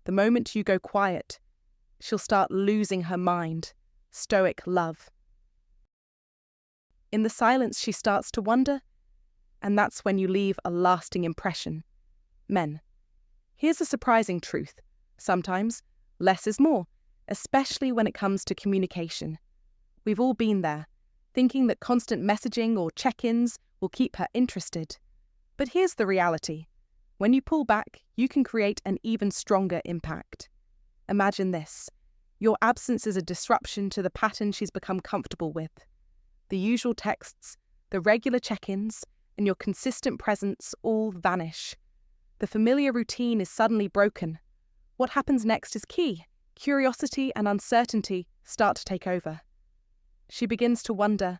The moment you go quiet, she'll start losing her mind. Stoic love. In the silence, she starts to wonder, and that's when you leave a lasting impression. Men. Here's a surprising truth. Sometimes, less is more, especially when it comes to communication. We've all been there, thinking that constant messaging or check-ins will keep her interested. But here's the reality. When you pull back, you can create an even stronger impact. Imagine this. Your absence is a disruption to the pattern she's become comfortable with. The usual texts, the regular check-ins, and your consistent presence all vanish. The familiar routine is suddenly broken. What happens next is key. Curiosity and uncertainty start to take over. She begins to wonder,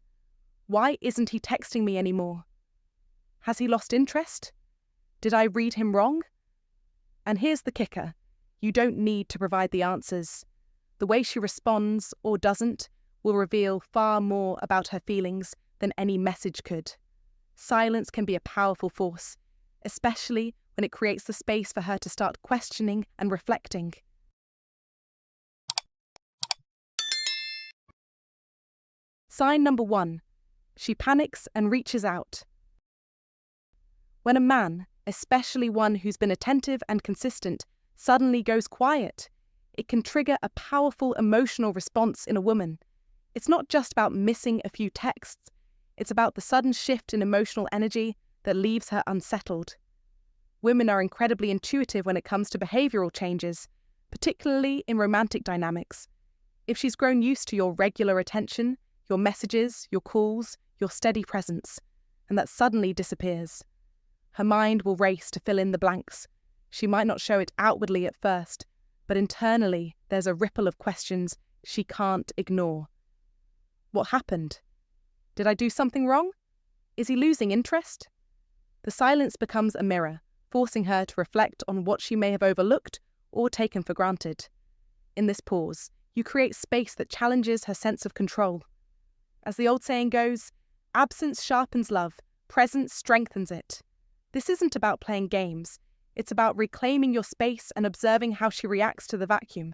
why isn't he texting me anymore? Has he lost interest? Did I read him wrong? And here's the kicker. You don't need to provide the answers. The way she responds or doesn't will reveal far more about her feelings than any message could. Silence can be a powerful force, especially when it creates the space for her to start questioning and reflecting. Sign number 1. She panics and reaches out. When a man, especially one who's been attentive and consistent, suddenly goes quiet, it can trigger a powerful emotional response in a woman. It's not just about missing a few texts, it's about the sudden shift in emotional energy that leaves her unsettled. Women are incredibly intuitive when it comes to behavioral changes, particularly in romantic dynamics. If she's grown used to your regular attention, your messages, your calls, your steady presence, and that suddenly disappears, her mind will race to fill in the blanks. She might not show it outwardly at first, but internally there's a ripple of questions she can't ignore. What happened? Did I do something wrong? Is he losing interest? The silence becomes a mirror, forcing her to reflect on what she may have overlooked or taken for granted. In this pause, you create space that challenges her sense of control. As the old saying goes, absence sharpens love, presence strengthens it. This isn't about playing games. It's about reclaiming your space and observing how she reacts to the vacuum.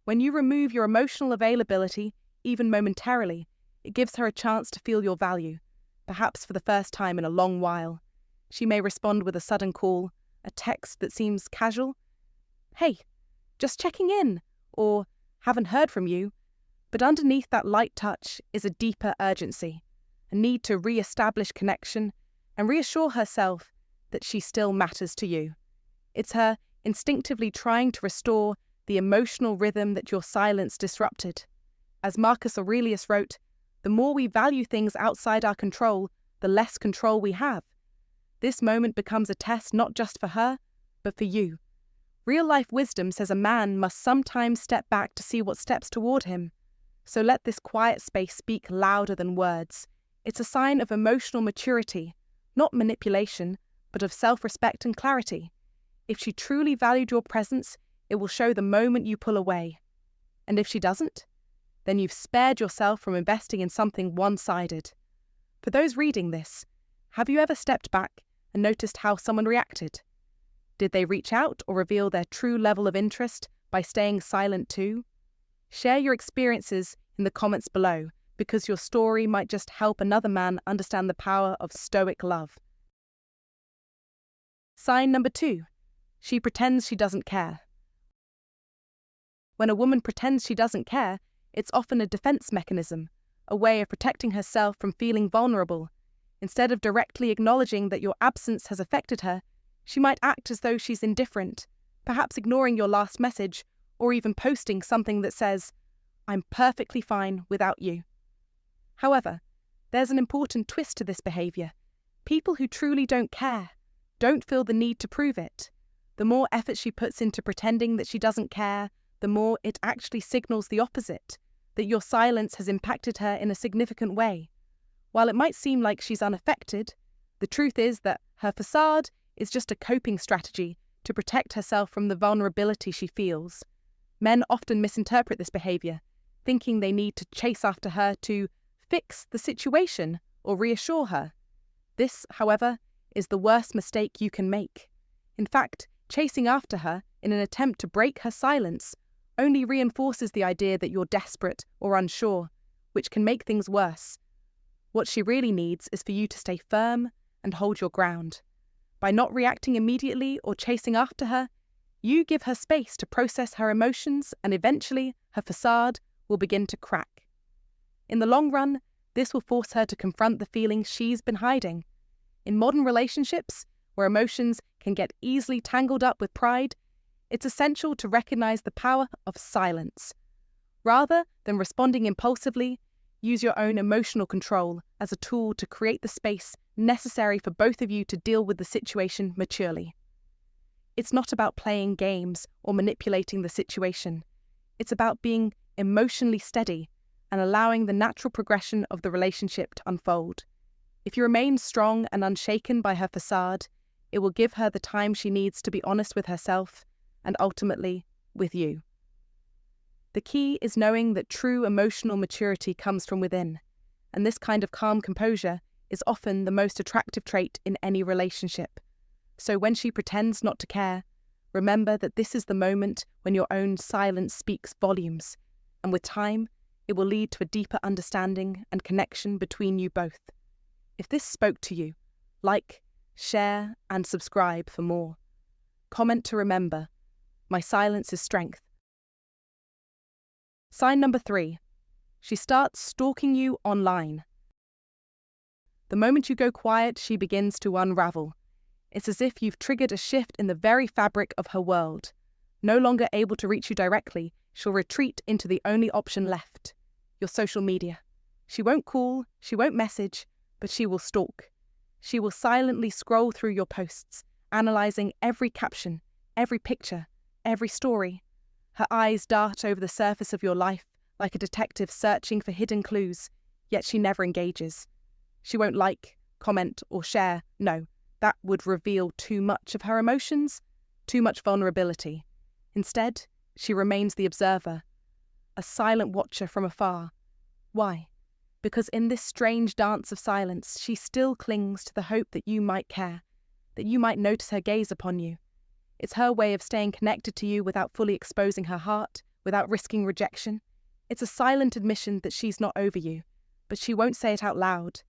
When you remove your emotional availability, even momentarily, it gives her a chance to feel your value, perhaps for the first time in a long while. She may respond with a sudden call, a text that seems casual. Hey, just checking in, or haven't heard from you. But underneath that light touch is a deeper urgency, a need to re-establish connection and reassure herself that she still matters to you. It's her instinctively trying to restore the emotional rhythm that your silence disrupted. As Marcus Aurelius wrote, the more we value things outside our control, the less control we have. This moment becomes a test not just for her, but for you. Real-life wisdom says a man must sometimes step back to see what steps toward him. So let this quiet space speak louder than words. It's a sign of emotional maturity, not manipulation, but of self-respect and clarity. If she truly valued your presence, it will show the moment you pull away. And if she doesn't, then you've spared yourself from investing in something one-sided. For those reading this, have you ever stepped back and noticed how someone reacted? Did they reach out or reveal their true level of interest by staying silent too? Share your experiences in the comments below, because your story might just help another man understand the power of stoic love. Sign number 2. She pretends she doesn't care. When a woman pretends she doesn't care, it's often a defense mechanism, a way of protecting herself from feeling vulnerable. Instead of directly acknowledging that your absence has affected her, she might act as though she's indifferent, perhaps ignoring your last message, or even posting something that says, "I'm perfectly fine without you." However, there's an important twist to this behavior. People who truly don't care don't feel the need to prove it. The more effort she puts into pretending that she doesn't care, the more it actually signals the opposite, that your silence has impacted her in a significant way. While it might seem like she's unaffected, the truth is that her facade is just a coping strategy to protect herself from the vulnerability she feels. Men often misinterpret this behavior, thinking they need to chase after her to fix the situation or reassure her. This, however, is the worst mistake you can make. In fact, chasing after her in an attempt to break her silence only reinforces the idea that you're desperate or unsure, which can make things worse. What she really needs is for you to stay firm and hold your ground. By not reacting immediately or chasing after her, you give her space to process her emotions, and eventually her facade will begin to crack. In the long run, this will force her to confront the feelings she's been hiding. In modern relationships, where emotions can get easily tangled up with pride, it's essential to recognize the power of silence. Rather than responding impulsively, use your own emotional control as a tool to create the space necessary for both of you to deal with the situation maturely. It's not about playing games or manipulating the situation. It's about being emotionally steady and allowing the natural progression of the relationship to unfold. If you remain strong and unshaken by her facade, it will give her the time she needs to be honest with herself and ultimately with you. The key is knowing that true emotional maturity comes from within, and this kind of calm composure is often the most attractive trait in any relationship. So when she pretends not to care, remember that this is the moment when your own silence speaks volumes, and with time, it will lead to a deeper understanding and connection between you both. If this spoke to you, like, share, and subscribe for more. Comment to remember, my silence is strength. Sign number 3. She starts stalking you online. The moment you go quiet, she begins to unravel. It's as if you've triggered a shift in the very fabric of her world. No longer able to reach you directly, she'll retreat into the only option left, your social media. She won't call, she won't message, but she will stalk. She will silently scroll through your posts, analysing every caption, every picture, every story. Her eyes dart over the surface of your life like a detective searching for hidden clues, yet she never engages. She won't like, comment, or share. No, that would reveal too much of her emotions, too much vulnerability. Instead, she remains the observer, a silent watcher from afar. Why? Because in this strange dance of silence, she still clings to the hope that you might care, that you might notice her gaze upon you. It's her way of staying connected to you without fully exposing her heart, without risking rejection. It's a silent admission that she's not over you, but she won't say it out loud.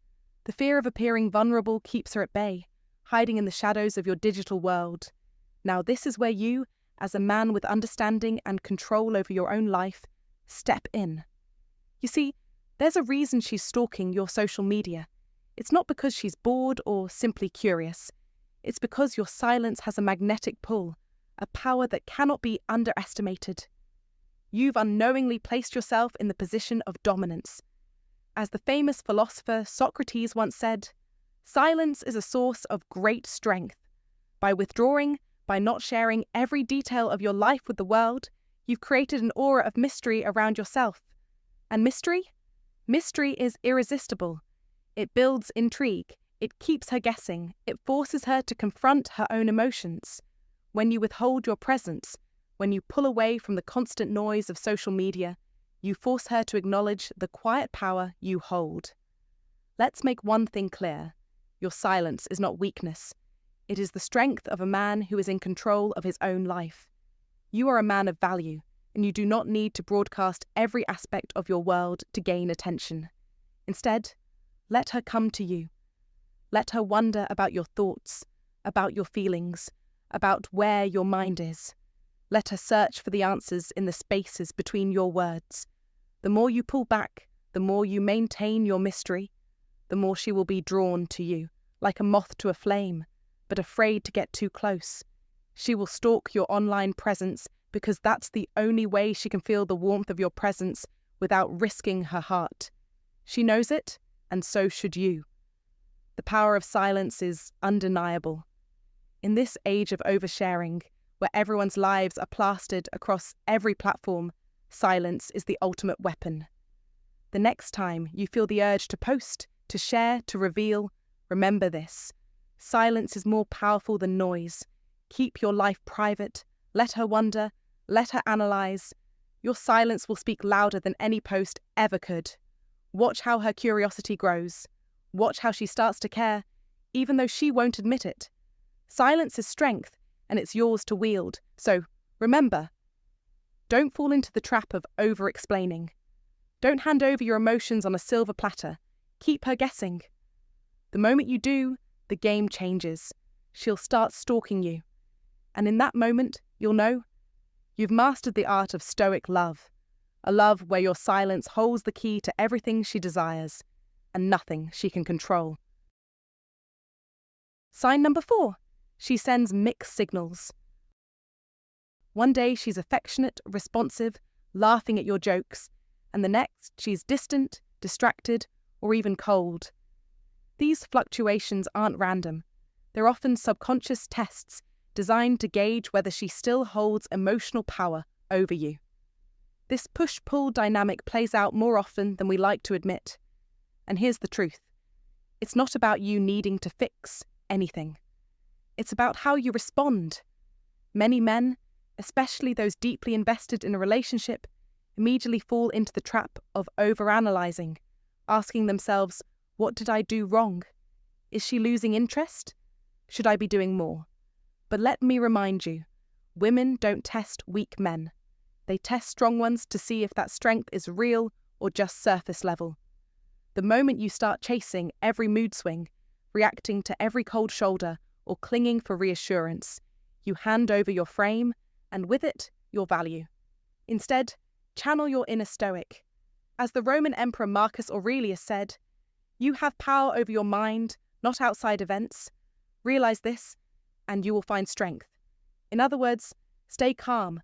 The fear of appearing vulnerable keeps her at bay, hiding in the shadows of your digital world. Now this is where you, as a man with understanding and control over your own life, step in. You see, there's a reason she's stalking your social media. It's not because she's bored or simply curious. It's because your silence has a magnetic pull, a power that cannot be underestimated. You've unknowingly placed yourself in the position of dominance. As the famous philosopher Socrates once said, silence is a source of great strength. By withdrawing, by not sharing every detail of your life with the world, you've created an aura of mystery around yourself. And mystery? Mystery is irresistible. It builds intrigue. It keeps her guessing. It forces her to confront her own emotions. When you withhold your presence, when you pull away from the constant noise of social media, you force her to acknowledge the quiet power you hold. Let's make one thing clear. Your silence is not weakness. It is the strength of a man who is in control of his own life. You are a man of value, and you do not need to broadcast every aspect of your world to gain attention. Instead, let her come to you. Let her wonder about your thoughts, about your feelings, about where your mind is. Let her search for the answers in the spaces between your words. The more you pull back, the more you maintain your mystery, the more she will be drawn to you, like a moth to a flame, but afraid to get too close. She will stalk your online presence because that's the only way she can feel the warmth of your presence without risking her heart. She knows it, and so should you. The power of silence is undeniable. In this age of oversharing, where everyone's lives are plastered across every platform, silence is the ultimate weapon. The next time you feel the urge to post, to share, to reveal, remember this. Silence is more powerful than noise. Keep your life private. Let her wonder. Let her analyze. Your silence will speak louder than any post ever could. Watch how her curiosity grows. Watch how she starts to care, even though she won't admit it. Silence is strength, and it's yours to wield. So Remember, don't fall into the trap of over-explaining. Don't hand over your emotions on a silver platter. Keep her guessing. The moment you do, the game changes. She'll start stalking you. And in that moment, you'll know you've mastered the art of stoic love, a love where your silence holds the key to everything she desires and nothing she can control. Sign number 4. She sends mixed signals. One day she's affectionate, responsive, laughing at your jokes, and the next she's distant, distracted, or even cold. These fluctuations aren't random. They're often subconscious tests designed to gauge whether she still holds emotional power over you. This push-pull dynamic plays out more often than we like to admit. And here's the truth. It's not about you needing to fix anything. It's about how you respond. Many men, especially those deeply invested in a relationship, immediately fall into the trap of overanalyzing, asking themselves, what did I do wrong? Is she losing interest? Should I be doing more? But let me remind you, women don't test weak men. They test strong ones to see if that strength is real or just surface level. The moment you start chasing every mood swing, reacting to every cold shoulder, or clinging for reassurance, you hand over your frame, and with it, your value. Instead, channel your inner stoic. As the Roman Emperor Marcus Aurelius said, you have power over your mind, not outside events. Realize this, and you will find strength. In other words, stay calm.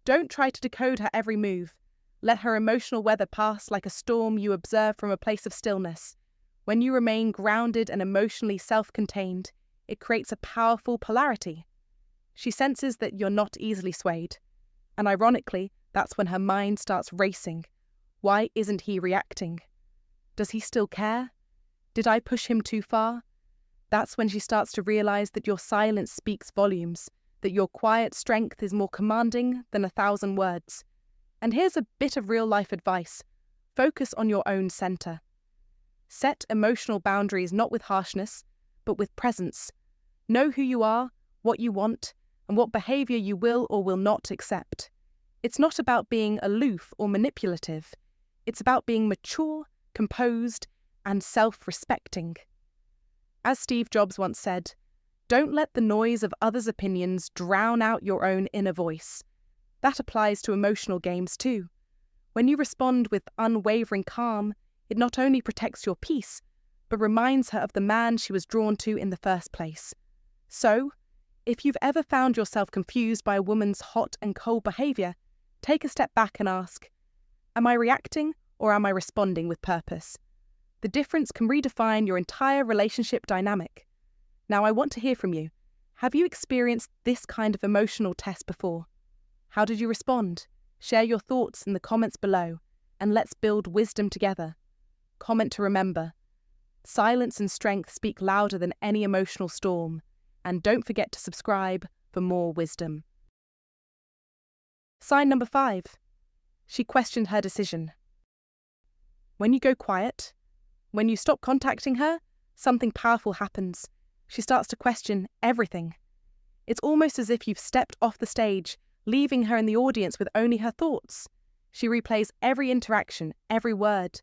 Don't try to decode her every move. Let her emotional weather pass like a storm you observe from a place of stillness. When you remain grounded and emotionally self-contained, it creates a powerful polarity. She senses that you're not easily swayed. And ironically, that's when her mind starts racing. Why isn't he reacting? Does he still care? Did I push him too far? That's when she starts to realize that your silence speaks volumes, that your quiet strength is more commanding than 1,000 words. And here's a bit of real-life advice. Focus on your own center. Set emotional boundaries not with harshness, but with presence. Know who you are, what you want, and what behavior you will or will not accept. It's not about being aloof or manipulative. It's about being mature, composed, and self-respecting. As Steve Jobs once said, don't let the noise of others' opinions drown out your own inner voice. That applies to emotional games too. When you respond with unwavering calm, it not only protects your peace, but reminds her of the man she was drawn to in the first place. So, if you've ever found yourself confused by a woman's hot and cold behavior, take a step back and ask, am I reacting or am I responding with purpose? The difference can redefine your entire relationship dynamic. Now I want to hear from you. Have you experienced this kind of emotional test before? How did you respond? Share your thoughts in the comments below, and let's build wisdom together. Comment to remember. Silence and strength speak louder than any emotional storm, and don't forget to subscribe for more wisdom. Sign number 5. She questioned her decision. When you go quiet, when you stop contacting her, something powerful happens. She starts to question everything. It's almost as if you've stepped off the stage, leaving her in the audience with only her thoughts. She replays every interaction, every word,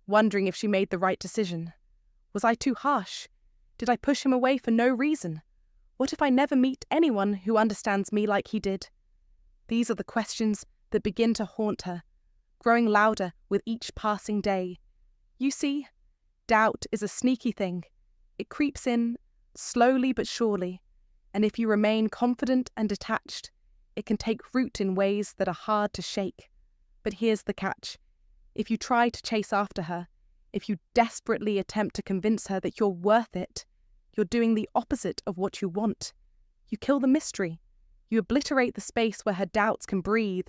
wondering if she made the right decision. Was I too harsh? Did I push him away for no reason? What if I never meet anyone who understands me like he did? These are the questions that begin to haunt her, growing louder with each passing day. You see, doubt is a sneaky thing. It creeps in, slowly but surely, and if you remain confident and detached, it can take root in ways that are hard to shake. But here's the catch. If you try to chase after her, if you desperately attempt to convince her that you're worth it, you're doing the opposite of what you want. You kill the mystery. You obliterate the space where her doubts can breathe.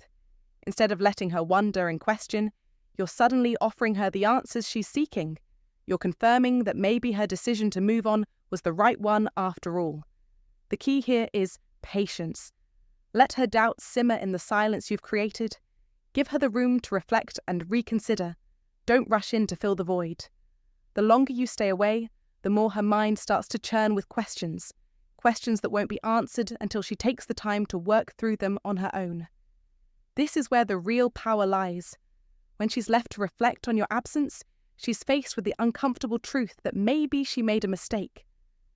Instead of letting her wonder and question, you're suddenly offering her the answers she's seeking. You're confirming that maybe her decision to move on was the right one after all. The key here is patience. Let her doubts simmer in the silence you've created. Give her the room to reflect and reconsider. Don't rush in to fill the void. The longer you stay away, the more her mind starts to churn with questions. questions that won't be answered until she takes the time to work through them on her own. This is where the real power lies. When she's left to reflect on your absence, she's faced with the uncomfortable truth that maybe she made a mistake.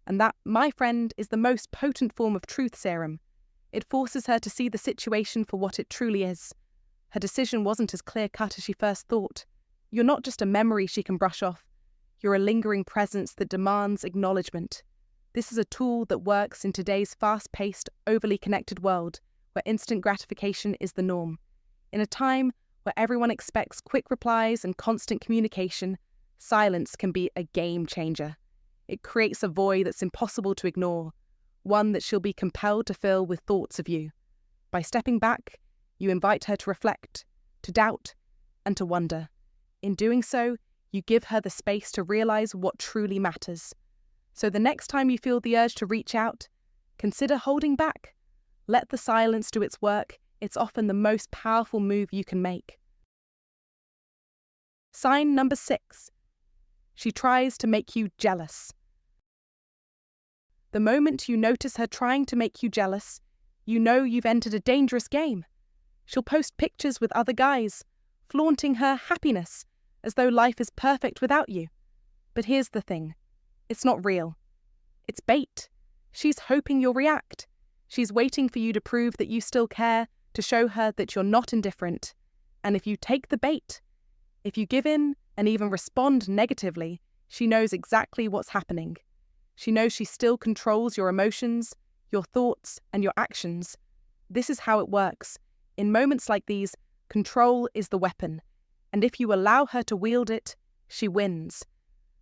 And that, my friend, is the most potent form of truth serum. It forces her to see the situation for what it truly is. Her decision wasn't as clear-cut as she first thought. You're not just a memory she can brush off. You're a lingering presence that demands acknowledgement. This is a tool that works in today's fast-paced, overly connected world, where instant gratification is the norm. In a time where everyone expects quick replies and constant communication, silence can be a game changer. It creates a void that's impossible to ignore, one that she'll be compelled to fill with thoughts of you. By stepping back, you invite her to reflect, to doubt, and to wonder. In doing so, you give her the space to realize what truly matters. So the next time you feel the urge to reach out, consider holding back. Let the silence do its work. It's often the most powerful move you can make. Sign number 6. She tries to make you jealous. The moment you notice her trying to make you jealous, you know you've entered a dangerous game. She'll post pictures with other guys, flaunting her happiness, as though life is perfect without you. But here's the thing. It's not real. It's bait. She's hoping you'll react. She's waiting for you to prove that you still care, to show her that you're not indifferent. And if you take the bait, if you give in and even respond negatively, she knows exactly what's happening. She knows she still controls your emotions, your thoughts, and your actions. This is how it works. In moments like these, control is the weapon. And if you allow her to wield it, she wins.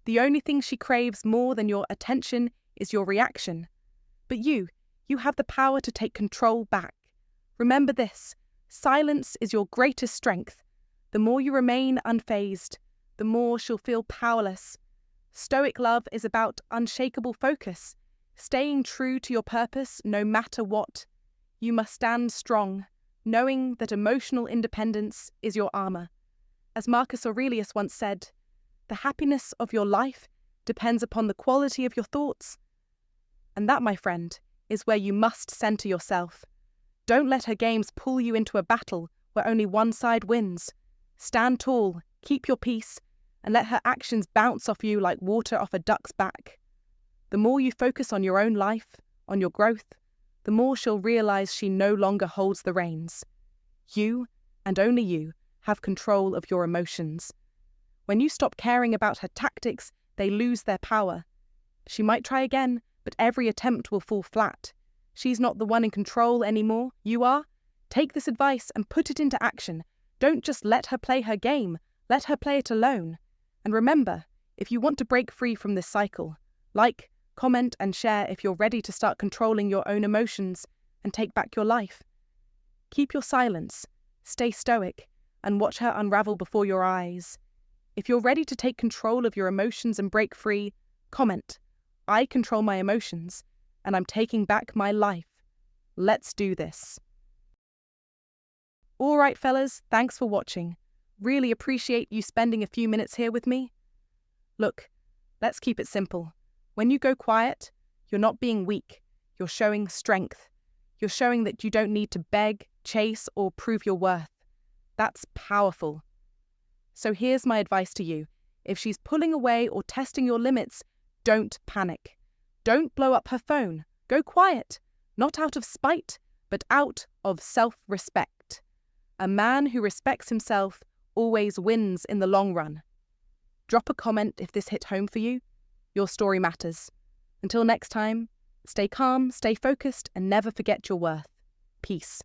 The only thing she craves more than your attention is your reaction. But you have the power to take control back. Remember this, silence is your greatest strength. The more you remain unfazed, the more she'll feel powerless. Stoic love is about unshakable focus, staying true to your purpose no matter what. You must stand strong, knowing that emotional independence is your armor. As Marcus Aurelius once said, the happiness of your life depends upon the quality of your thoughts. And that, my friend, is where you must center yourself. Don't let her games pull you into a battle where only one side wins. Stand tall, keep your peace, and let her actions bounce off you like water off a duck's back. The more you focus on your own life, on your growth, the more she'll realize she no longer holds the reins. You, and only you, have control of your emotions. When you stop caring about her tactics, they lose their power. She might try again, but every attempt will fall flat. She's not the one in control anymore, you are. Take this advice and put it into action. Don't just let her play her game, let her play it alone. And remember, if you want to break free from this cycle, like, comment and share if you're ready to start controlling your own emotions and take back your life. Keep your silence, stay stoic, and watch her unravel before your eyes. If you're ready to take control of your emotions and break free, comment, I control my emotions, and I'm taking back my life. Let's do this. All right, fellas, thanks for watching. Really appreciate you spending a few minutes here with me. Look, let's keep it simple. When you go quiet, you're not being weak. You're showing strength. You're showing that you don't need to beg, chase, or prove your worth. That's powerful. So here's my advice to you. If she's pulling away or testing your limits, don't panic. Don't blow up her phone. Go quiet. Not out of spite, but out of self-respect. A man who respects himself always wins in the long run. Drop a comment if this hit home for you. Your story matters. Until next time, stay calm, stay focused, and never forget your worth. Peace.